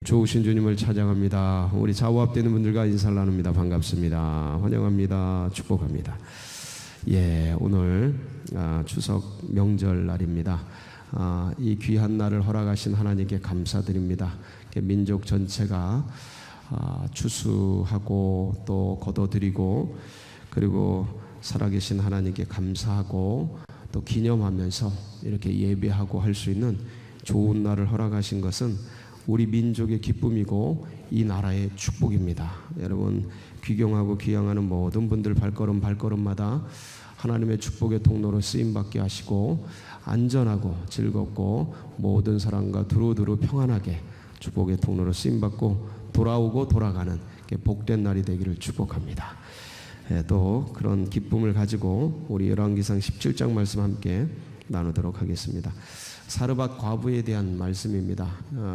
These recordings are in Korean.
좋으신 주님을 찬양합니다. 우리 좌우합되는 분들과 인사를 나눕니다. 반갑습니다. 환영합니다. 축복합니다. 오늘 추석 명절 날입니다. 이 귀한 날을 허락하신 하나님께 감사드립니다. 민족 전체가 추수하고 또 거둬들이고 그리고 살아계신 하나님께 감사하고 또 기념하면서 이렇게 예배하고 할 수 있는 좋은 날을 허락하신 것은 우리 민족의 기쁨이고 이 나라의 축복입니다. 여러분, 귀경하고 귀향하는 모든 분들 발걸음마다 하나님의 축복의 통로로 쓰임받게 하시고 안전하고 즐겁고 모든 사람과 두루두루 평안하게 축복의 통로로 쓰임받고 돌아오고 돌아가는 복된 날이 되기를 축복합니다. 또 그런 기쁨을 가지고 우리 열왕기상 17장 말씀 함께 나누도록 하겠습니다. 사르밧 과부에 대한 말씀입니다.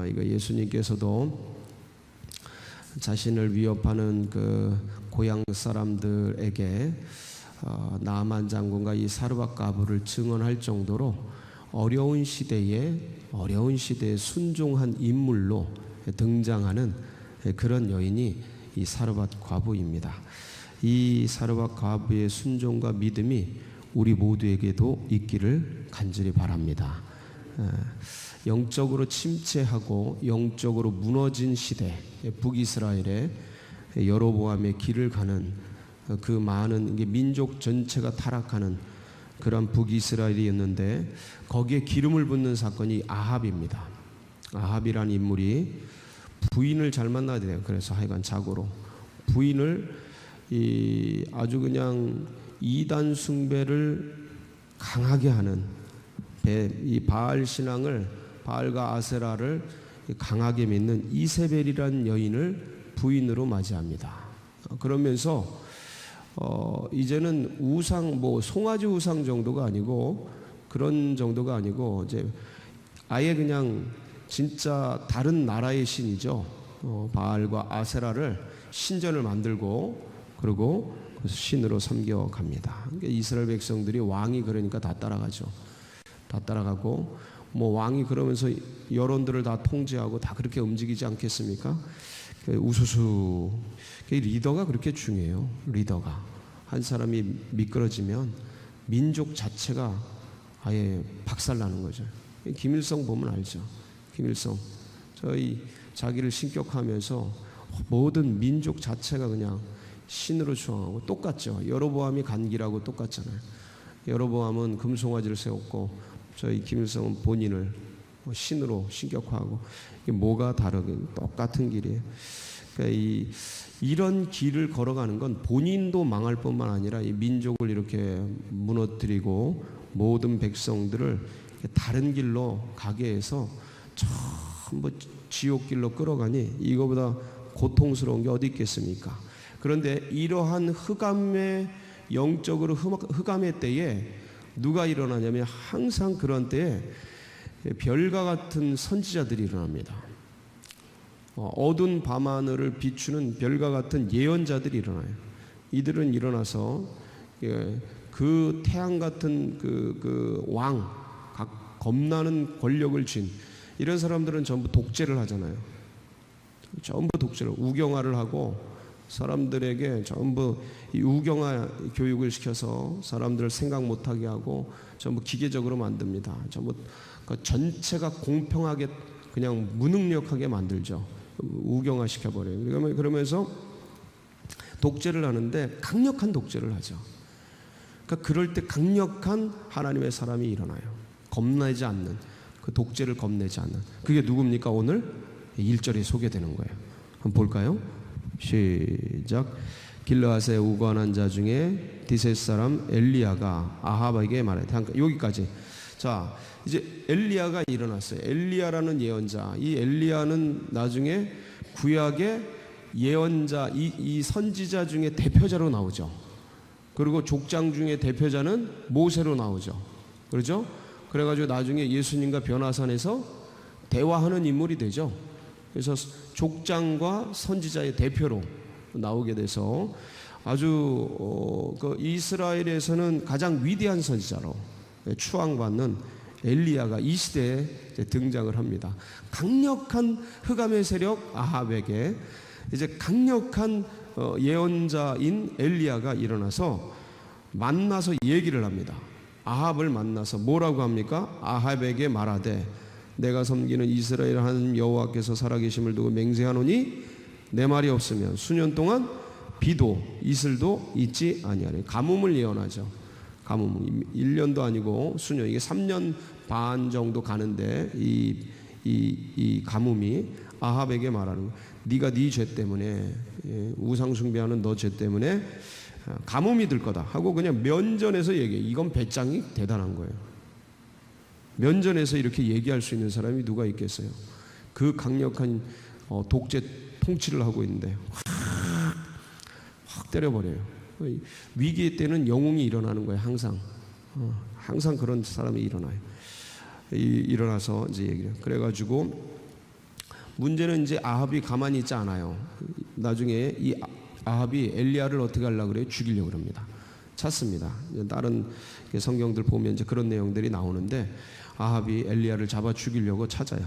이거 예수님께서도 자신을 위협하는 그 고향 사람들에게 나아만 장군과 이 사르밧 과부를 증언할 정도로 어려운 시대에 순종한 인물로 등장하는 그런 여인이 이 사르밧 과부입니다. 이 사르밧 과부의 순종과 믿음이 우리 모두에게도 있기를 간절히 바랍니다. 영적으로 침체하고 영적으로 무너진 시대 북이스라엘의 여로보암의 길을 가는 그 많은 민족 전체가 타락하는 그런 북이스라엘이었는데 거기에 기름을 붓는 사건이 아합입니다. 아합이라는 인물이 부인을 잘 만나야 돼요. 그래서 하여간 자고로 부인을 아주 그냥 이단 숭배를 강하게 하는 이 바알 신앙을, 바알과 아세라를 강하게 믿는 이세벨이라는 여인을 부인으로 맞이합니다. 그러면서 이제는 우상, 송아지 우상 정도가 아니고 그런 정도가 아니고 이제 아예 그냥 진짜 다른 나라의 신이죠. 바알과 아세라를 신전을 만들고 그리고 신으로 섬겨갑니다. 그러니까 이스라엘 백성들이 왕이 그러니까 다 따라가죠. 다 따라가고 왕이 그러면서 여론들을 다 통제하고 다 그렇게 움직이지 않겠습니까? 우수수 리더가 그렇게 중요해요. 리더가 한 사람이 미끄러지면 민족 자체가 아예 박살나는 거죠. 김일성 보면 알죠. 김일성 저희 자기를 신격하면서 모든 민족 자체가 그냥 신으로 추앙하고 똑같죠. 여로보암이 간 길하고 똑같잖아요. 여로보암은 금송아지를 세웠고 저희 김일성은 본인을 신으로 신격화하고 이게 뭐가 다르게 똑같은 길이에요. 그러니까 이런 길을 걸어가는 건 본인도 망할 뿐만 아니라 이 민족을 이렇게 무너뜨리고 모든 백성들을 다른 길로 가게 해서 전부 지옥길로 끌어가니 이거보다 고통스러운 게 어디 있겠습니까? 그런데 이러한 흑암의 영적으로 흑암의 때에 누가 일어나냐면 항상 그런 때에 별과 같은 선지자들이 일어납니다. 어두운 밤하늘을 비추는 별과 같은 예언자들이 일어나요. 이들은 일어나서 그 태양 같은 그 왕, 겁나는 권력을 쥔 이런 사람들은 전부 독재를 하잖아요. 전부 독재를 우경화를 하고 사람들에게 전부 이 우경화 교육을 시켜서 사람들을 생각 못하게 하고 전부 기계적으로 만듭니다. 전부 그 전체가 공평하게 그냥 무능력하게 만들죠. 우경화 시켜버려요. 그러면서 독재를 하는데 강력한 독재를 하죠. 그러니까 그럴 때 강력한 하나님의 사람이 일어나요. 겁내지 않는 그 독재를 겁내지 않는 그게 누굽니까? 오늘 1절에 소개되는 거예요. 한번 볼까요? 시작. 길르앗에 우거한 자 중에 디셋 사람 엘리야가 아합에게 말했다. 여기까지. 자, 이제 엘리야가 일어났어요. 엘리야라는 예언자. 이 엘리야는 나중에 구약의 예언자, 이 선지자 중에 대표자로 나오죠. 그리고 족장 중에 대표자는 모세로 나오죠. 그렇죠? 그래가지고 나중에 예수님과 변화산에서 대화하는 인물이 되죠. 그래서 족장과 선지자의 대표로 나오게 돼서 아주 그 이스라엘에서는 가장 위대한 선지자로 추앙받는 엘리야가 이 시대에 이제 등장을 합니다. 강력한 흑암의 세력 아합에게 이제 강력한 예언자인 엘리야가 일어나서 만나서 얘기를 합니다. 아합을 만나서 뭐라고 합니까? 아합에게 말하되 내가 섬기는 이스라엘 하나님 여호와께서 살아계심을 두고 맹세하노니 내 말이 없으면 수년 동안 비도 이슬도 있지 아니하리. 가뭄을 예언하죠. 가뭄 1년도 아니고 수년, 이게 3년 반 정도 가는데 이 가뭄이 아합에게 말하는 거예요. 네가 네 죄 때문에, 우상 숭배하는 너 죄 때문에 가뭄이 들 거다 하고 그냥 면전에서 얘기해. 이건 배짱이 대단한 거예요. 면전에서 이렇게 얘기할 수 있는 사람이 누가 있겠어요? 그 강력한 독재 통치를 하고 있는데 확 때려버려요. 위기 때는 영웅이 일어나는 거예요. 항상 그런 사람이 일어나요. 일어나서 이제 얘기해요. 그래가지고 문제는 이제 아합이 가만히 있지 않아요. 나중에 이 아합이 엘리야를 어떻게 하려고 그래요? 죽이려고 합니다. 찾습니다. 다른 성경들 보면 이제 그런 내용들이 나오는데 아합이 엘리야를 잡아 죽이려고 찾아요.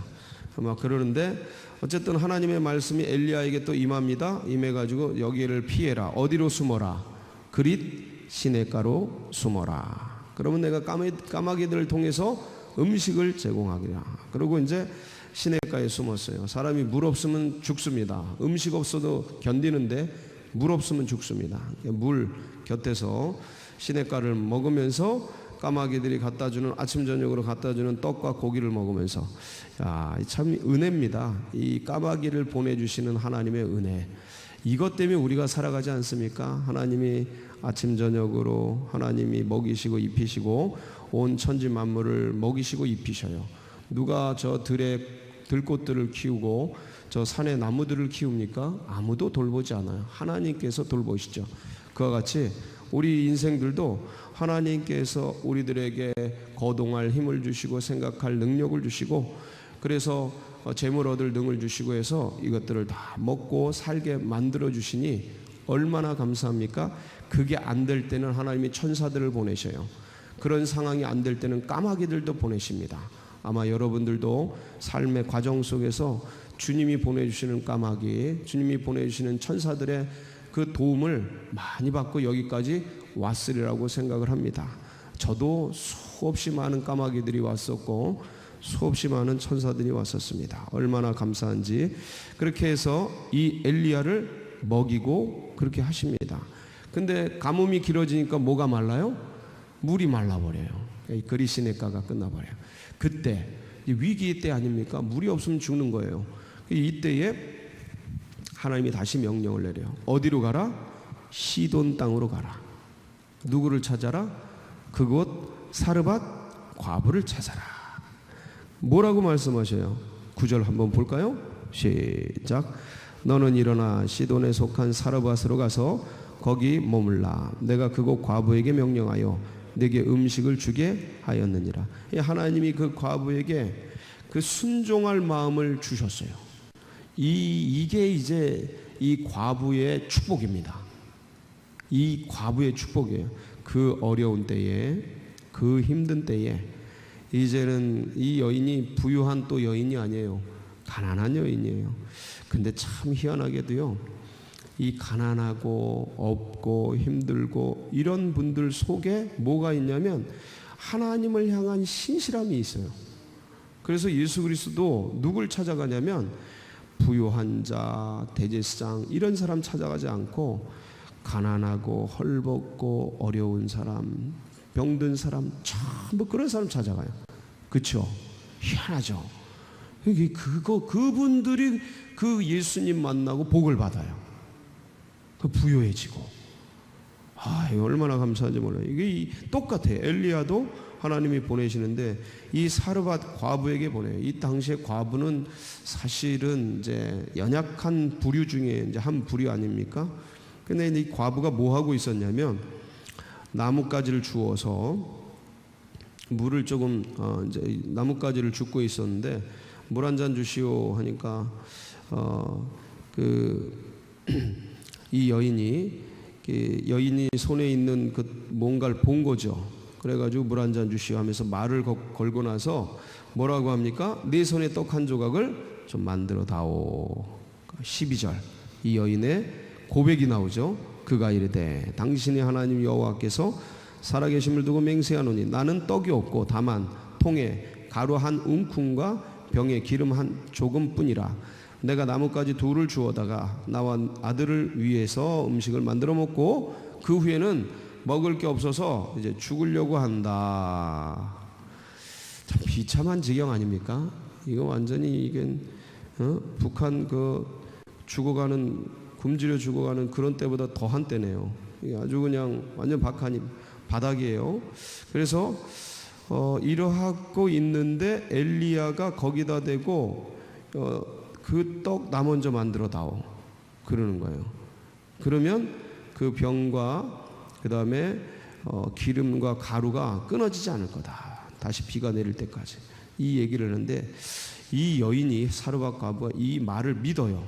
막 그러는데 어쨌든 하나님의 말씀이 엘리야에게 또 임합니다. 임해가지고 여기를 피해라. 어디로 숨어라? 그릿 시냇가로 숨어라. 그러면 내가 까마귀들을 통해서 음식을 제공하리라. 그리고 이제 시냇가에 숨었어요. 사람이 물 없으면 죽습니다. 음식 없어도 견디는데 물 없으면 죽습니다. 물 곁에서 시냇가를 먹으면서 까마귀들이 갖다주는 아침 저녁으로 갖다주는 떡과 고기를 먹으면서, 야, 참 은혜입니다. 이 까마귀를 보내주시는 하나님의 은혜, 이것 때문에 우리가 살아가지 않습니까? 하나님이 아침 저녁으로 하나님이 먹이시고 입히시고 온 천지 만물을 먹이시고 입히셔요. 누가 저 들꽃들을 키우고 저 산의 나무들을 키웁니까? 아무도 돌보지 않아요. 하나님께서 돌보시죠. 그와 같이 우리 인생들도 하나님께서 우리들에게 거동할 힘을 주시고 생각할 능력을 주시고, 그래서 재물 얻을 능을 주시고 해서 이것들을 다 먹고 살게 만들어 주시니 얼마나 감사합니까? 그게 안 될 때는 하나님이 천사들을 보내셔요. 그런 상황이 안 될 때는 까마귀들도 보내십니다. 아마 여러분들도 삶의 과정 속에서 주님이 보내주시는 까마귀, 주님이 보내주시는 천사들의 그 도움을 많이 받고 여기까지 왔으리라고 생각을 합니다. 저도 수없이 많은 까마귀들이 왔었고 수없이 많은 천사들이 왔었습니다. 얼마나 감사한지. 그렇게 해서 이 엘리야를 먹이고 그렇게 하십니다. 근데 가뭄이 길어지니까 뭐가 말라요? 물이 말라버려요. 그릿 시냇가가 끝나버려요. 그때 위기 때 아닙니까? 물이 없으면 죽는 거예요. 이때에 하나님이 다시 명령을 내려요. 어디로 가라? 시돈 땅으로 가라. 누구를 찾아라? 그곳 사르밧 과부를 찾아라. 뭐라고 말씀하셔요? 9절 한번 볼까요? 시작. 너는 일어나 시돈에 속한 사르밧으로 가서 거기 머물라. 내가 그곳 과부에게 명령하여 내게 음식을 주게 하였느니라. 하나님이 그 과부에게 그 순종할 마음을 주셨어요. 이게 이제 이 과부의 축복입니다. 이 과부의 축복이에요. 그 어려운 때에, 그 힘든 때에 이제는 이 여인이 부유한 또 여인이 아니에요. 가난한 여인이에요. 근데 참 희한하게도요, 이 가난하고 없고 힘들고 이런 분들 속에 뭐가 있냐면 하나님을 향한 신실함이 있어요. 그래서 예수 그리스도 누굴 찾아가냐면 부유한 자, 대제사장 이런 사람 찾아가지 않고 가난하고 헐벗고 어려운 사람, 병든 사람, 전부 그런 사람 찾아가요. 그렇죠? 희한하죠? 그분들이 그 예수님 만나고 복을 받아요. 그 부유해지고. 이거 얼마나 감사한지 몰라요. 이게 똑같아요. 엘리야도 하나님이 보내시는데 이 사르밧 과부에게 보내요. 이 당시에 과부는 사실은 이제 연약한 부류 중에 이제 한 부류 아닙니까? 근데 이 과부가 뭐 하고 있었냐면 나뭇가지를 주워서 물을 조금 이제 나뭇가지를 줍고 있었는데 물 한 잔 주시오 하니까 이 여인이 손에 있는 그 뭔가를 본 거죠. 그래가지고 물 한 잔 주시오 하면서 말을 걸고 나서 뭐라고 합니까? 네 손에 떡 한 조각을 좀 만들어 다오. 12절 이 여인의 고백이 나오죠. 그가 이르되 당신이 하나님 여호와께서 살아계심을 두고 맹세하노니 나는 떡이 없고 다만 통에 가루 한 움큼과 병에 기름 한 조금뿐이라. 내가 나뭇가지 둘을 주워다가 나와 아들을 위해서 음식을 만들어 먹고 그 후에는 먹을 게 없어서 이제 죽으려고 한다. 참 비참한 지경 아닙니까? 이거 완전히 이게 북한 그 죽어가는 굶주려 죽어가는 그런 때보다 더한 때네요. 이게 아주 그냥 완전 바닥이에요. 그래서 이러하고 있는데 엘리야가 거기다 대고 그 떡 나 먼저 만들어 다오 그러는 거예요. 그러면 그 병과 그 다음에 기름과 가루가 끊어지지 않을 거다. 다시 비가 내릴 때까지 이 얘기를 하는데 이 여인이 사르밧 과부가 이 말을 믿어요.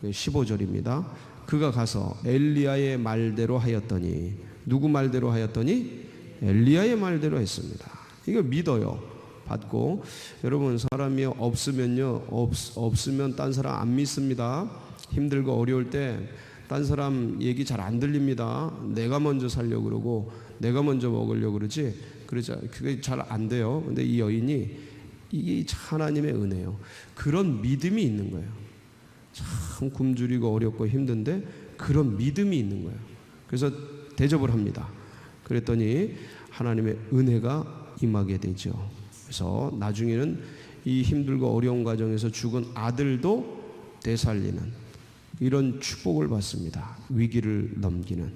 15절입니다. 그가 가서 엘리야의 말대로 하였더니 누구 말대로 하였더니 엘리야의 말대로 했습니다. 이걸 믿어요. 받고 여러분 사람이 없으면요 없으면 딴 사람 안 믿습니다. 힘들고 어려울 때 딴 사람 얘기 잘 안 들립니다. 내가 먼저 살려고 그러고 내가 먼저 먹으려고 그러지 그게 잘 안 돼요. 근데 이 여인이 이게 하나님의 은혜예요. 그런 믿음이 있는 거예요. 참 굶주리고 어렵고 힘든데 그런 믿음이 있는 거예요. 그래서 대접을 합니다. 그랬더니 하나님의 은혜가 임하게 되죠. 그래서 나중에는 이 힘들고 어려운 과정에서 죽은 아들도 되살리는 이런 축복을 받습니다. 위기를 넘기는.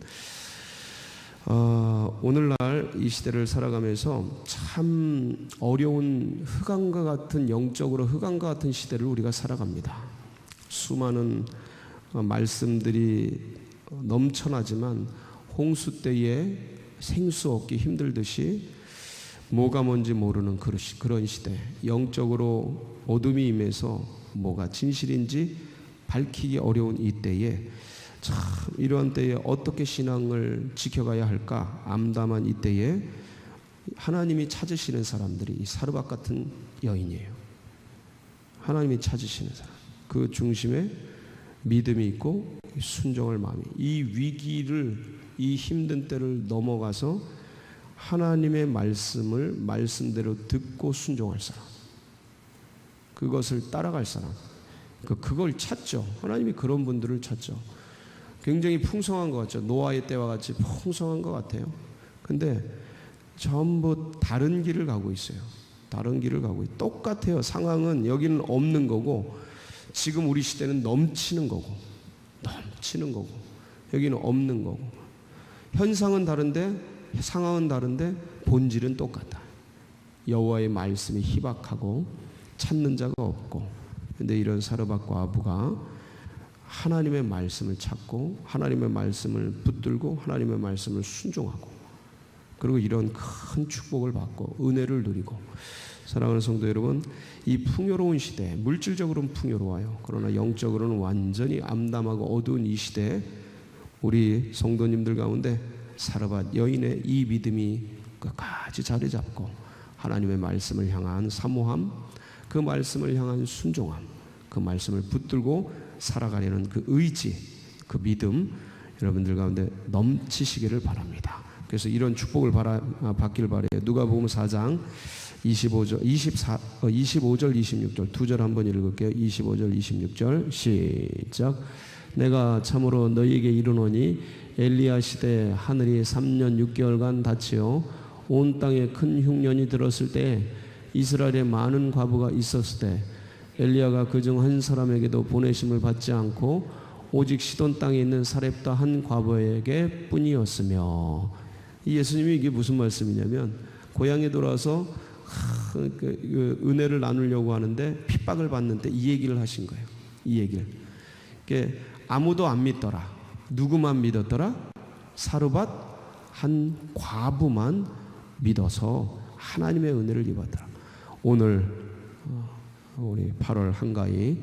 오늘날 이 시대를 살아가면서 참 어려운 흑암과 같은 영적으로 흑암과 같은 시대를 우리가 살아갑니다. 수많은 말씀들이 넘쳐나지만 홍수 때에 생수 얻기 힘들듯이 뭐가 뭔지 모르는 그런 시대, 영적으로 어둠이 임해서 뭐가 진실인지 밝히기 어려운 이 때에 참 이러한 때에 어떻게 신앙을 지켜가야 할까 암담한 이 때에 하나님이 찾으시는 사람들이 이 사르밧 같은 여인이에요. 하나님이 찾으시는 사람, 그 중심에 믿음이 있고 순종할 마음이, 이 위기를 이 힘든 때를 넘어가서 하나님의 말씀을 말씀대로 듣고 순종할 사람, 그것을 따라갈 사람, 그걸 찾죠. 하나님이 그런 분들을 찾죠. 굉장히 풍성한 것 같죠. 노아의 때와 같이 풍성한 것 같아요. 근데 전부 다른 길을 가고 있어요. 다른 길을 가고 있어요. 똑같아요. 상황은 여기는 없는 거고 지금 우리 시대는 넘치는 거고 여기는 없는 거고 현상은 다른데 상황은 다른데 본질은 똑같다. 여호와의 말씀이 희박하고 찾는 자가 없고, 근데 이런 사르밧 과부가 하나님의 말씀을 찾고 하나님의 말씀을 붙들고 하나님의 말씀을 순종하고 그리고 이런 큰 축복을 받고 은혜를 누리고. 사랑하는 성도 여러분, 이 풍요로운 시대, 물질적으로는 풍요로워요. 그러나 영적으로는 완전히 암담하고 어두운 이 시대에 우리 성도님들 가운데 사르밧 여인의 이 믿음이 끝까지 자리 잡고 하나님의 말씀을 향한 사모함, 그 말씀을 향한 순종함, 그 말씀을 붙들고 살아가려는 그 의지, 그 믿음 여러분들 가운데 넘치시기를 바랍니다. 그래서 이런 축복을 받길 바래요. 누가복음 4장 25절 26절 두 절 한번 읽을게요. 25절 26절 시작. 내가 참으로 너희에게 이르노니 엘리야 시대 하늘이 3년 6개월간 닫히어 온 땅에 큰 흉년이 들었을 때 이스라엘에 많은 과부가 있었을 때 엘리야가 그중 한 사람에게도 보내심을 받지 않고 오직 시돈 땅에 있는 사렙다 한 과부에게 뿐이었으며. 이 예수님이 이게 무슨 말씀이냐면 고향에 돌아와서 은혜를 나누려고 하는데 핍박을 받는데 이 얘기를 하신 거예요. 이 얘기를. 아무도 안 믿더라. 누구만 믿었더라? 사르밧 한 과부만 믿어서 하나님의 은혜를 입었더라. 오늘 우리 8월 한가위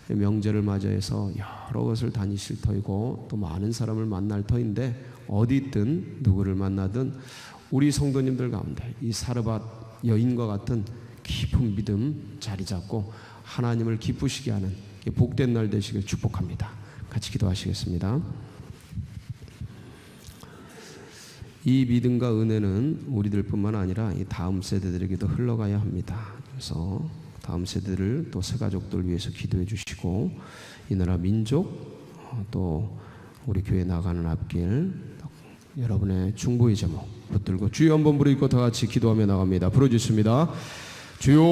명절을 맞이해서 여러 곳을 다니실 터이고 또 많은 사람을 만날 터인데 어디 있든 누구를 만나든 우리 성도님들 가운데 이 사르밧 여인과 같은 깊은 믿음 자리 잡고 하나님을 기쁘시게 하는 복된 날 되시길 축복합니다. 같이 기도하시겠습니다. 이 믿음과 은혜는 우리들뿐만 아니라 이 다음 세대들에게도 흘러가야 합니다. 그래서 다음 세대를 또 새 가족들 위해서 기도해 주시고 이 나라 민족 또 우리 교회 나가는 앞길 여러분의 중보의 제목 붙들고 주여 한번 부르고 다 같이 기도하며 나갑니다. 부르짖습니다. 주여